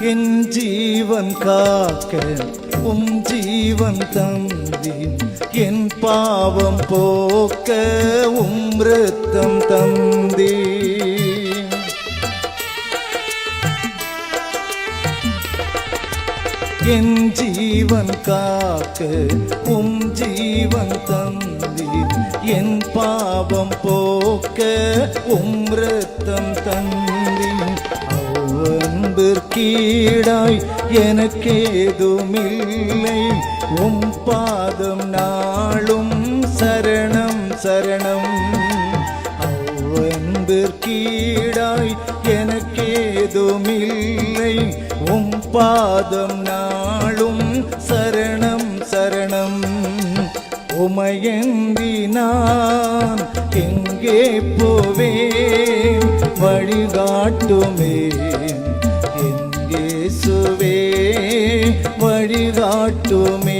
என் ஜீவன் காக்க உம் ஜீவன் தந்தீர், என் பாவம் போக்க உம் இரத்தம் தந்தீர். என் ஜீவன் காக்க உம் ஜீவன் தந்தீர், என் பாவம் போக்க உம் இரத்தம் தந்தீர். அன்பர்க்கீடாய் எனக்கேதுமில்லை, உம் பாதம் நாளும் சரணம் சரணம். அன்பர்க்கீடாய் எனக்கேதுமில்லை, உம் பாதம் நாளும் சரணம் சரணம். உமையன்றி நான் எங்கே போவேன், வழிகாட்டுமே என் இயேசுவே வழிகாட்டுமே.